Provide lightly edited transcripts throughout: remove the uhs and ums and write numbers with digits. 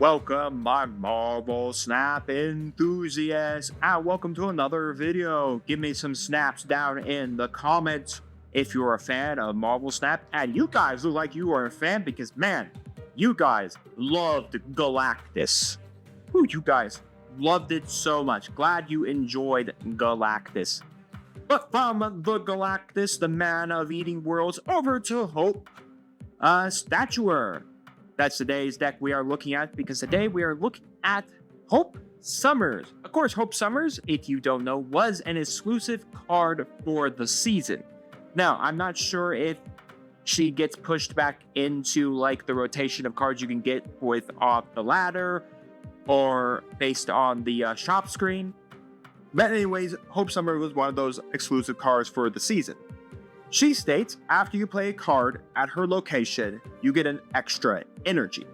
Welcome, my Marvel Snap enthusiasts, and welcome to another video. Give me some snaps down in the comments if you're a fan of Marvel Snap. And you guys look like you are a fan because, man, you guys loved Galactus. Ooh, you guys loved it so much. Glad you enjoyed Galactus. But from the Galactus, the man of eating worlds, over to Hope, Stature. That's today's deck we are looking at, because today we are looking at Hope Summers. Of course, Hope Summers, if you don't know, was an exclusive card for the season. Now, I'm not sure if she gets pushed back into like the rotation of cards you can get with off the ladder or based on the shop screen. But anyways, Hope Summers was one of those exclusive cards for the season. She states, after you play a card at her location, you get an extra energy.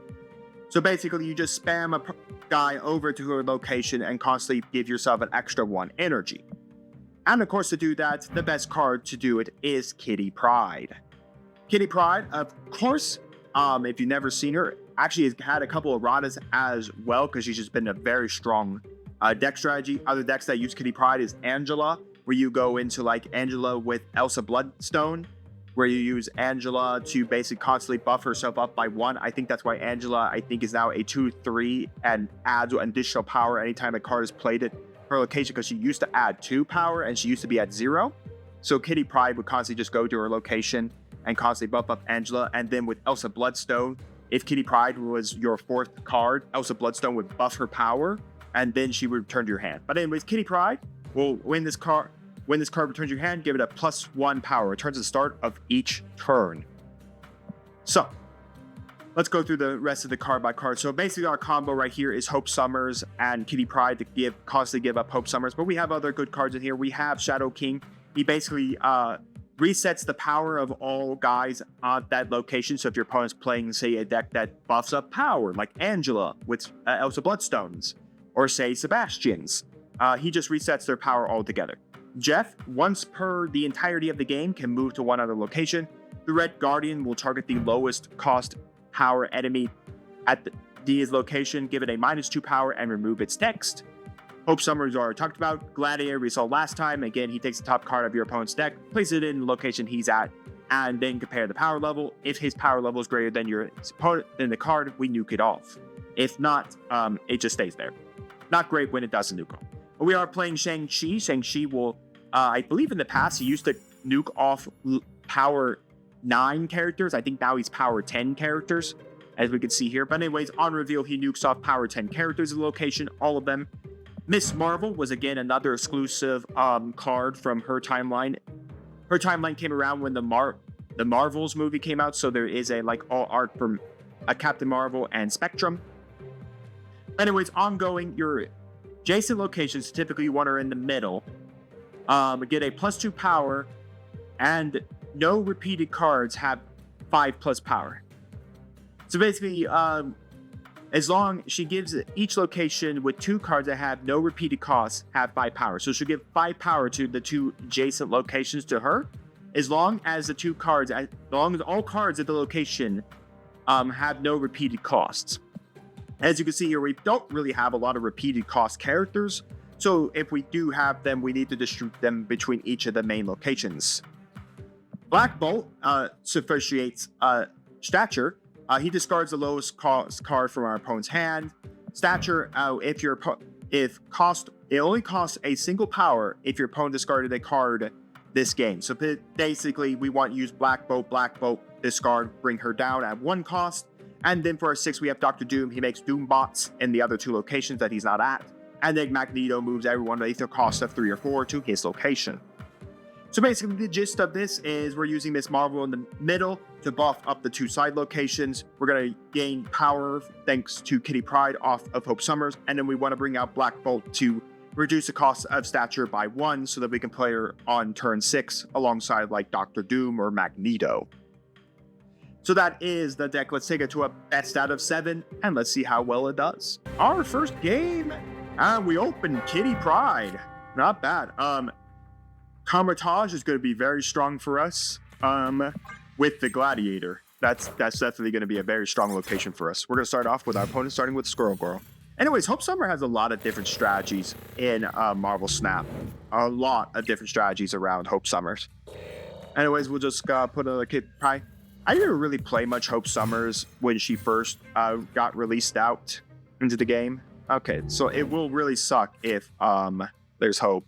So basically, you just spam a guy over to her location and constantly give yourself an extra 1 energy. And of course, to do that, the best card to do it is Kitty Pryde. Kitty Pryde, of course, if you've never seen her, actually has had a couple of erratas as well, because she's just been a very strong deck strategy. Other decks that use Kitty Pryde is Angela, where you go into like Angela with Elsa Bloodstone, where you use Angela to basically constantly buff herself up by 1. I think that's why Angela, is now a 2/3 and adds additional power anytime a card is played at her location, because she used to add 2 power and she used to be at 0. So Kitty Pryde would constantly just go to her location and constantly buff up Angela. And then with Elsa Bloodstone, if Kitty Pryde was your 4th card, Elsa Bloodstone would buff her power and then she would return to your hand. But anyways, Kitty Pryde will when this card returns your hand, give it a +1 power. Returns at the start of each turn. So let's go through the rest of the card by card. So basically our combo right here is Hope Summers and Kitty Pryde to constantly give up Hope Summers. But we have other good cards in here. We have Shadow King. He basically resets the power of all guys on that location. So if your opponent's playing, say, a deck that buffs up power, like Angela with Elsa Bloodstones, or say Sebastian's, he just resets their power altogether. Jeff, once per the entirety of the game, can move to one other location. The Red Guardian will target the lowest cost power enemy at his location, give it a -2 power, and remove its text. Hope Summers are talked about. Gladiator we saw last time. Again, he takes the top card of your opponent's deck, places it in the location he's at, and then compare the power level. If his power level is greater than your opponent, then the card, we nuke it off. If not, it just stays there. Not great when it doesn't nuke off. We are playing Shang-Chi. Shang-Chi will, I believe in the past, he used to nuke off power 9 characters. I think now he's power 10 characters, as we can see here. But anyways, on reveal, he nukes off power 10 characters in the location, all of them. Miss Marvel was, again, another exclusive card from her timeline. Her timeline came around when the Marvels movie came out, so there is a, like, all art from Captain Marvel and Spectrum. Anyways, ongoing, your adjacent locations, typically one are in the middle, get a +2 power, and no repeated cards have 5+ power. So basically, as long she gives each location with 2 cards that have no repeated costs have 5 power. So she'll give 5 power to the 2 adjacent locations to her, as long as the 2 cards, as long as all cards at the location have no repeated costs. As you can see here, we don't really have a lot of repeated cost characters, so if we do have them, we need to distribute them between each of the main locations. Black Bolt sufficiates Stature. He discards the lowest cost card from our opponent's hand. Stature, it only costs a single power if your opponent discarded a card this game. So basically, we want to use Black Bolt, discard, bring her down at 1 cost. And then for our 6, we have Dr. Doom. He makes Doom bots in the other 2 locations that he's not at. And then Magneto moves everyone at a cost of 3 or 4 to his location. So basically, the gist of this is we're using Miss Marvel in the middle to buff up the 2 side locations. We're going to gain power thanks to Kitty Pryde off of Hope Summers. And then we want to bring out Black Bolt to reduce the cost of Stature by 1 so that we can play her on turn 6 alongside like Dr. Doom or Magneto. So that is the deck. Let's take it to a best out of 7, and let's see how well it does. Our first game, and we open Kitty Pryde. Not bad. Kamar-Taj is going to be very strong for us with the Gladiator. That's definitely going to be a very strong location for us. We're going to start off with our opponent starting with Squirrel Girl. Anyways, Hope Summer has a lot of different strategies in Marvel Snap. A lot of different strategies around Hope Summers. Anyways, we'll just put another kid. I didn't really play much Hope Summers when she first got released out into the game. Okay, so it will really suck if there's Hope.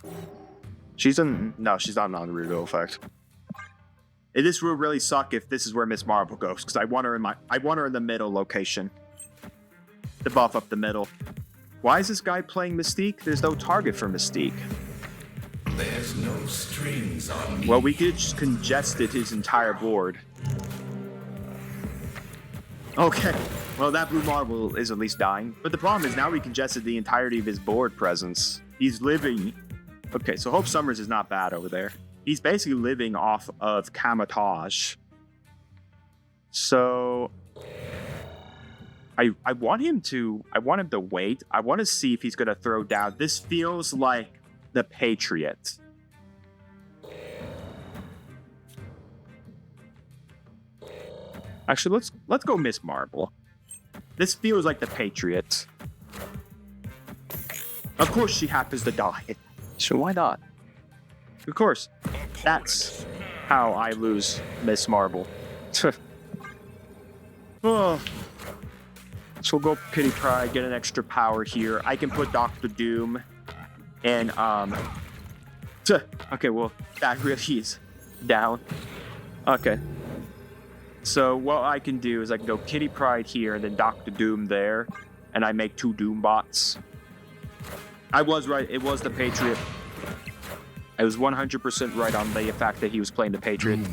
No, she's not on the reveal effect. This will really suck if this is where Miss Marvel goes, because I want her in the middle location. To buff up the middle. Why is this guy playing Mystique? There's no target for Mystique. There's no strings on me. Well, we could just congested his entire board. Okay. Well, that blue marble is at least dying. But the problem is now we congested the entirety of his board presence. He's living... Okay, so Hope Summers is not bad over there. He's basically living off of camouflage. So... I want him to wait. I want to see if he's going to throw down. This feels like the Patriot. Actually, let's go Miss Marvel. This feels like the Patriot. Of course she happens to die. So why not? Of course. That's how I lose Miss Marvel. Oh. So we'll go Kitty Pryde, get an extra power here. I can put Dr. Doom and okay, well, that really is down. Okay. So what I can do is I can go Kitty Pryde here and then Dr. Doom there, and I make 2 Doom bots. I was right, it was the Patriot. I was 100% right on the fact that he was playing the Patriot.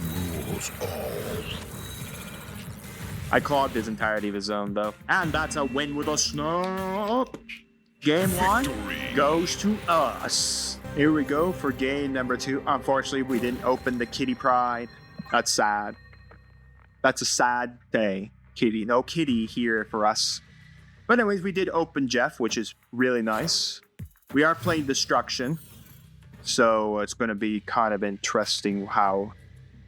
I clogged his entirety of his zone, though. And that's a win with a snap. Game 1 goes to us. Here we go for game number 2. Unfortunately, we didn't open the Kitty Pryde. That's sad. That's a sad day. Kitty. No Kitty here for us. But anyways, we did open Jeff, which is really nice. We are playing Destruction. So it's going to be kind of interesting how...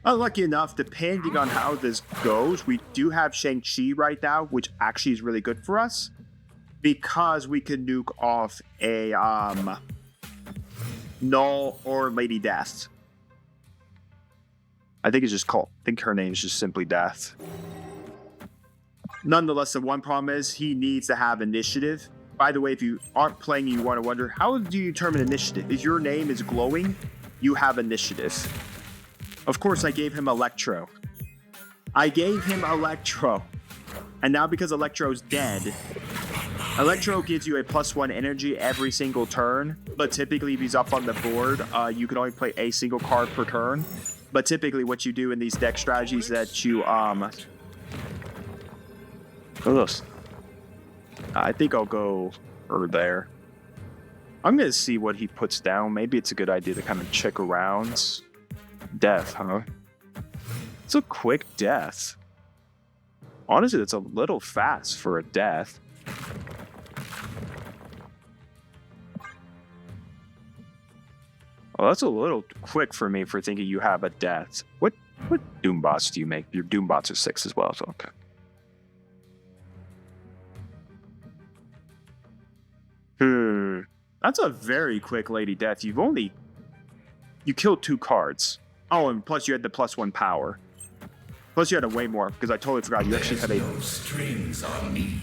Lucky enough, depending on how this goes, we do have Shang-Chi right now, which actually is really good for us. Because we can nuke off a Null or Lady Death. I think it's just called... I think her name is just simply Death. Nonetheless, the one problem is he needs to have initiative. By the way, if you aren't playing and you want to wonder, how do you determine initiative? If your name is glowing, you have initiative. Of course, I gave him Electro. And now because Electro's dead, Electro gives you a +1 energy every single turn. But typically, if he's up on the board, you can only play a single card per turn. But typically, what you do in these deck strategies is that you, I think I'll go over there. I'm going to see what he puts down. Maybe it's a good idea to kind of check around. Death, huh? It's a quick death. Honestly, it's a little fast for a death. Well, that's a little quick for me for thinking you have a death. What Doom bots do you make? Your Doom bots are 6 as well, so okay. That's a very quick Lady Death. You killed 2 cards. Oh, and plus you had the +1 power. Plus you had a way more, because I totally forgot you actually had a... no strings on me.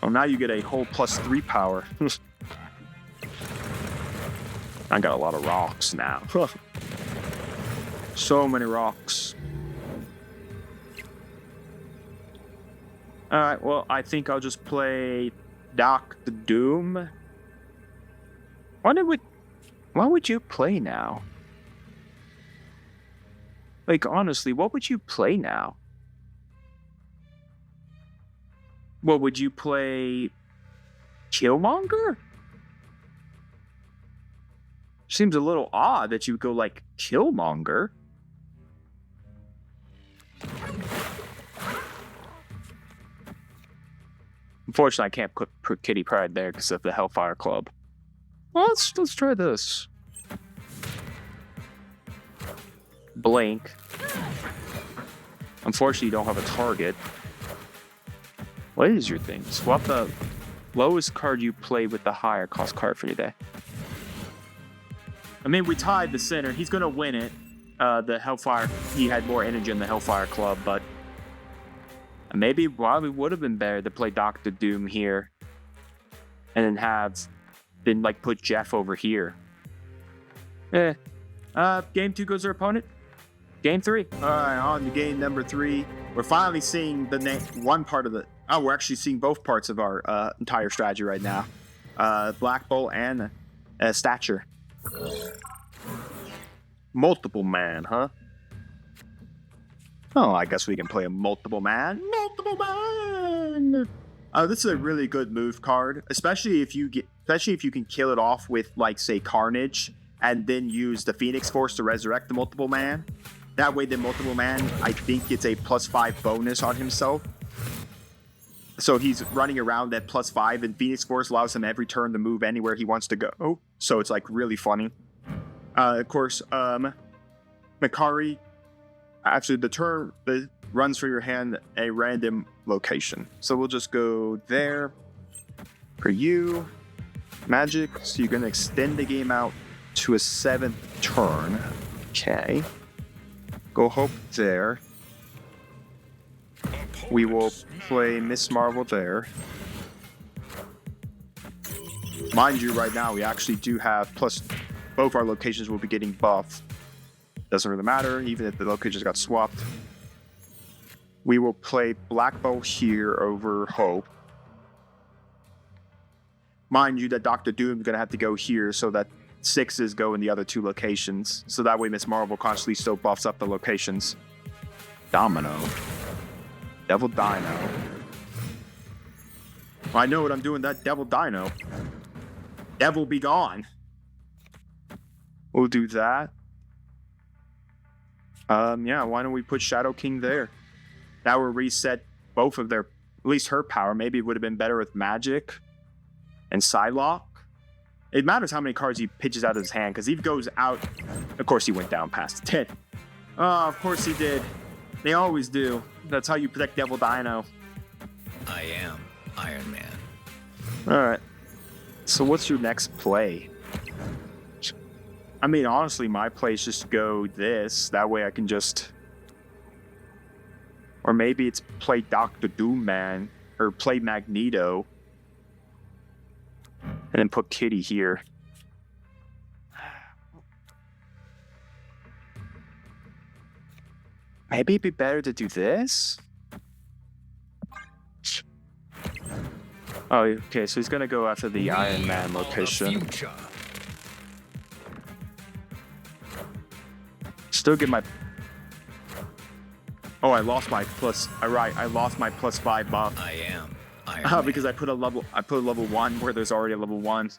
Oh, now you get a whole +3 power. I got a lot of rocks now. So many rocks. Alright, well, I think I'll just play Dr. Doom. Why would you play now? Like, honestly, what would you play now? What, would you play Killmonger? Seems a little odd that you would go, like, Killmonger. Unfortunately, I can't put Kitty Pryde there because of the Hellfire Club. Well, let's try this. Blink. Unfortunately, you don't have a target. What is your thing? Swap the lowest card you play with the higher cost card for your day. I mean, we tied the center. He's going to win it. The Hellfire, he had more energy in the Hellfire Club, but maybe probably would have been better to play Dr. Doom here and then like put Jeff over here. Game 2 goes to our opponent. Game 3. All right, on to game number 3. We're finally seeing one part of the... Oh, we're actually seeing both parts of our entire strategy right now. Black Bolt and Stature. Multiple man, huh? Oh, I guess we can play a multiple man. Multiple man! This is a really good move card, especially if you can kill it off with, like, say, Carnage, and then use the Phoenix Force to resurrect the multiple man. That way, the multiple man, I think, gets a +5 bonus on himself. So he's running around at +5, and Phoenix Force allows him every turn to move anywhere he wants to go. So it's, like, really funny. Of course, Makari, actually, the turn that runs for your hand a random location. So we'll just go there for you. Magic, so you're going to extend the game out to a 7th turn. Okay. Go Hope there. We will play Miss Marvel there. Mind you, right now, we actually do have both our locations will be getting buffed. Doesn't really matter, even if the locations got swapped. We will play Black Bolt here over Hope. Mind you that Dr. Doom is going to have to go here so that 6s go in the other 2 locations. So that way Miss Marvel constantly still buffs up the locations. Domino. Devil Dino. Well, I know what I'm doing, that Devil Dino. Devil be gone. We'll do that. Yeah, why don't we put Shadow King there? That will reset both of their, at least her power. Maybe it would have been better with Magic and Psylocke. It matters how many cards he pitches out of his hand, because he goes out. Of course, he went down past 10. Oh, of course he did. They always do. That's how you protect Devil Dino. I am Iron Man. Alright. So what's your next play? I mean, honestly, my play is just go this. That way I can just... Or maybe it's play Dr. Doom Man. Or play Magneto. And then put Kitty here. Maybe it'd be better to do this? Oh, okay, so he's gonna go after the Iron Man location. Still get my... Oh, I lost my plus... Alright, I lost my +5 buff. I am Iron Man. Because I put a level 1 where there's already a level 1.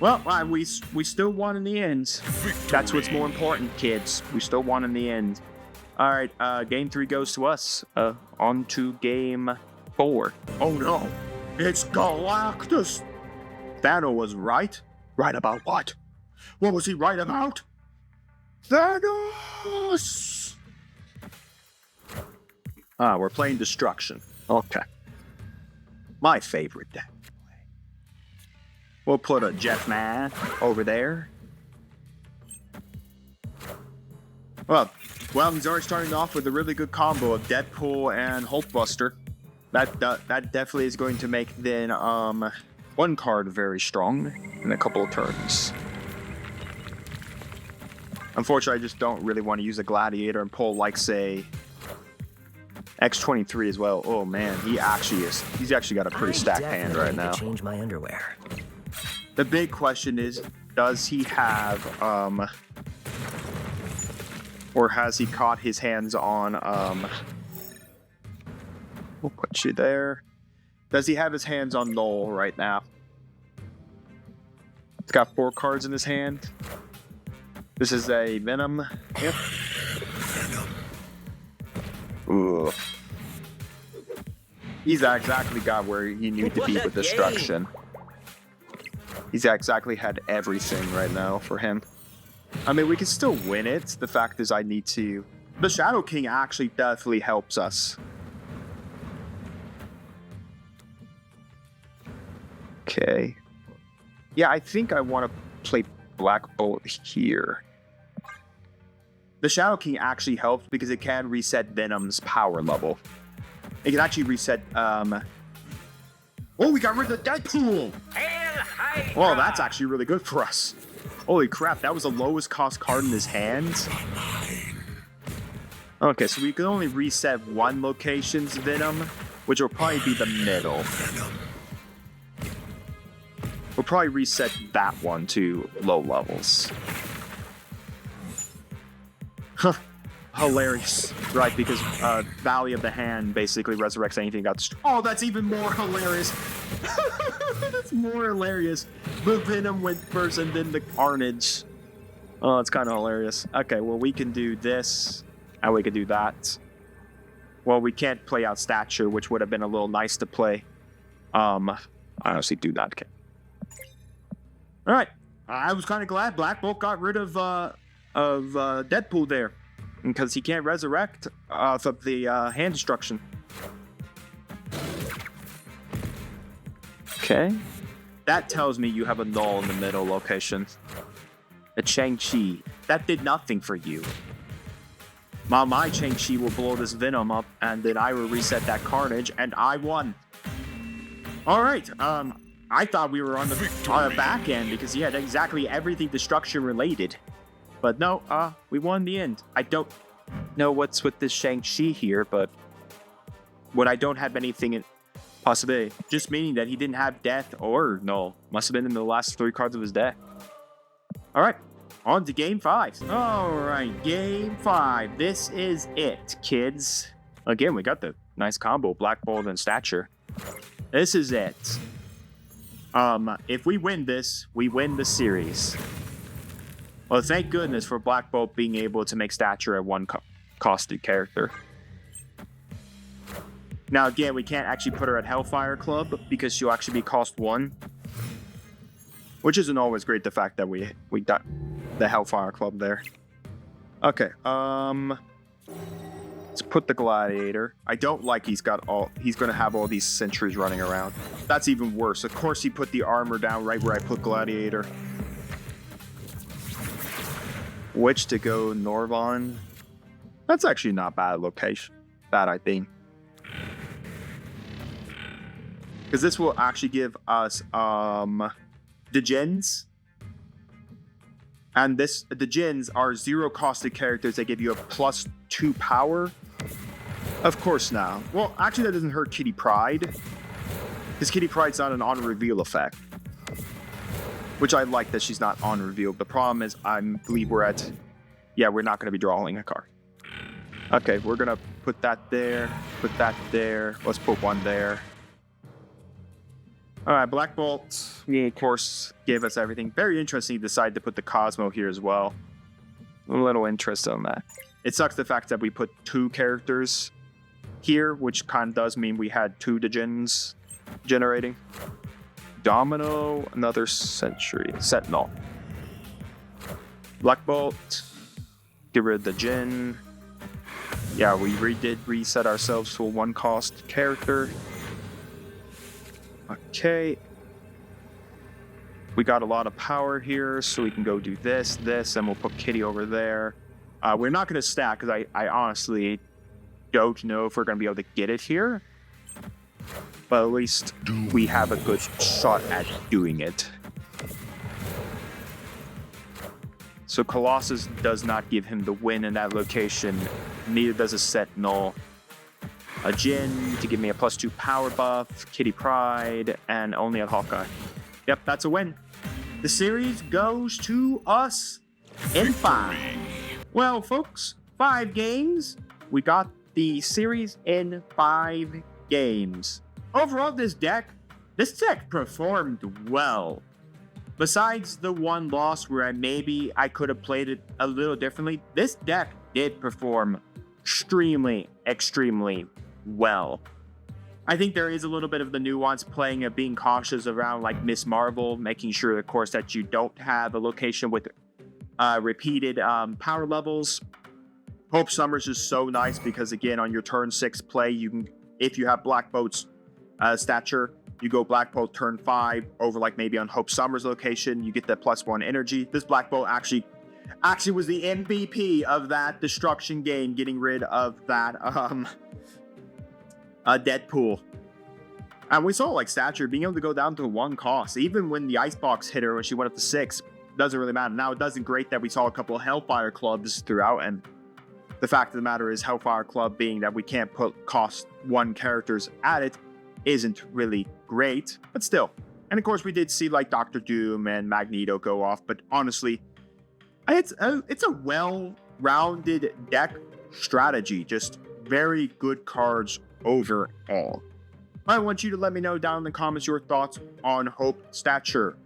Well, we still won in the end. Victory. That's what's more important, kids. We still won in the end. Alright, game 3 goes to us. On to game 4. Oh no, it's Galactus! Thanos was right? Right about what? What was he right about? Thanos! We're playing Destruction. Okay. My favorite deck. We'll put a Jeff Man over there. Well, he's already starting off with a really good combo of Deadpool and Hulkbuster. That definitely is going to make then one card very strong in a couple of turns. Unfortunately, I just don't really want to use a Gladiator and pull, like, say, X-23 as well. Oh man, he's actually got a pretty stacked hand right now. Change my underwear. The big question is, does he have or has he caught his hands on we'll put you there. Does he have his hands on Null right now? It's got 4 cards in his hand. This is a Venom. Yep. Ooh. He's exactly got where he needed to be with Destruction. He's exactly had everything right now for him. I mean, we can still win it. The fact is I need to The Shadow King actually definitely helps us. Okay. Yeah, I think I want to play Black Bolt here. The Shadow King actually helps because it can reset Venom's power level. It can actually reset, Oh, we got rid of Deadpool! Well, that's actually really good for us. Holy crap, that was the lowest cost card in his hands. Okay, so we can only reset one location's Venom, which will probably be the middle. We'll probably reset that one to low levels. Huh. Hilarious. Right, because Valley of the Hand basically resurrects anything that got destroyed. Oh, that's even more hilarious. That's more hilarious. The Venom went first and then the Carnage. Oh, it's kind of hilarious. Okay, well, we can do this, and we can do that. Well, we can't play out Stature, which would have been a little nice to play. I honestly do not care. All right. I was kind of glad Black Bolt got rid of Deadpool there, because he can't resurrect off of the hand destruction. Okay. That tells me you have a null in the middle location. A Shang-Chi. That did nothing for you. My Shang-Chi will blow this Venom up, and then I will reset that Carnage, and I won. Alright, I thought we were on the back end, because he had exactly everything destruction related. But no, we won in the end. I don't know what's with this Shang-Chi here, but when I don't have anything in possibility, just meaning that he didn't have death or null. Must have been in the last 3 cards of his deck. Alright, on to game 5. Alright, game 5. This is it, kids. Again, we got the nice combo, Black Bolt and Stature. This is it. If we win this, we win the series. Well, thank goodness for Black Bolt being able to make Stature a one-costed character. Now, again, we can't actually put her at Hellfire Club because she'll actually be cost 1. Which isn't always great, the fact that we got the Hellfire Club there. Okay, let's put the Gladiator. I don't like he's gonna have all these sentries running around. That's even worse. Of course he put the armor down right where I put Gladiator. Which to go Norvon? That's actually not bad location. Bad, I think. Because this will actually give us the gens. And the gens are 0-costed characters that give you a +2 power. Of course now. Well, actually that doesn't hurt Kitty Pryde. Because Kitty Pryde's not an on-reveal effect. Which I like that she's not on-reveal. The problem is I believe we're at... Yeah, we're not going to be drawing a card. Okay, we're going to put that there. Put that there. Let's put one there. Alright, Black Bolt, of course, gave us everything. Very interesting he decided to put the Cosmo here as well. A little interest on that. It sucks the fact that we put 2 characters here, which kind of does mean we had 2 Djinns generating. Domino, another Sentry, Sentinel. Black Bolt, get rid of the Djinn. Yeah, we did reset ourselves to a 1-cost character. Okay. We got a lot of power here, so we can go do this, and we'll put Kitty over there. We're not going to stack, because I honestly don't know if we're going to be able to get it here. But at least we have a good shot at doing it. So Colossus does not give him the win in that location. Neither does a Sentinel. A Djinn to give me a +2 power buff, Kitty Pryde, and only a Hawkeye. Yep, that's a win. The series goes to us in 5. Well, folks, 5 games. We got the series in 5 games. Overall, this deck performed well. Besides the one loss where maybe I could have played it a little differently, this deck did perform extremely well. I think there is a little bit of the nuance playing of being cautious around like Miss Marvel, making sure, of course, that you don't have a location with repeated power levels. Hope Summers is so nice because, again, on your turn 6 play, you can, if you have Black Boat's Stature, you go Black Boat turn 5 over like maybe on Hope Summers location, you get that +1 energy. This Black Boat actually was the MVP of that destruction game, getting rid of that Deadpool. And we saw like Stature being able to go down to 1 cost, even when the Icebox hit her when she went up to 6. Doesn't really matter. Now it doesn't great that we saw a couple of Hellfire Clubs throughout, and the fact of the matter is Hellfire Club being that we can't put cost 1 characters at it isn't really great, but still. And of course we did see like Doctor Doom and Magneto go off, but honestly, it's a well-rounded deck strategy, just very good cards overall. I want you to let me know down in the comments your thoughts on Hope Stature.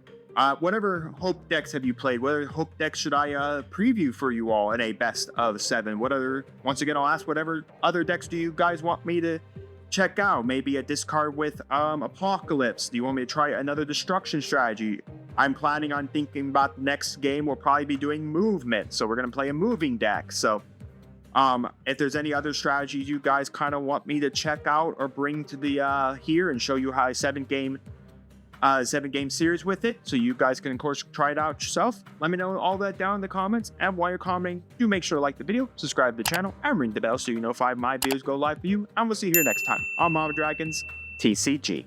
Whatever Hope decks have you played? What Hope decks should I preview for you all in a best of 7? Once again, I'll ask whatever other decks do you guys want me to check out? Maybe a discard with Apocalypse. Do you want me to try another destruction strategy? I'm planning on thinking about the next game. We'll probably be doing movement, so we're going to play a moving deck. So if there's any other strategies you guys kind of want me to check out or bring to the here and show you how a 7-game series with it, so you guys can of course try it out yourself, let me know all that down in the comments. And while you're commenting, do make sure to like the video, subscribe to the channel, and ring the bell so you know if my videos go live for you. And we'll see you here next time on Mama Dragons TCG.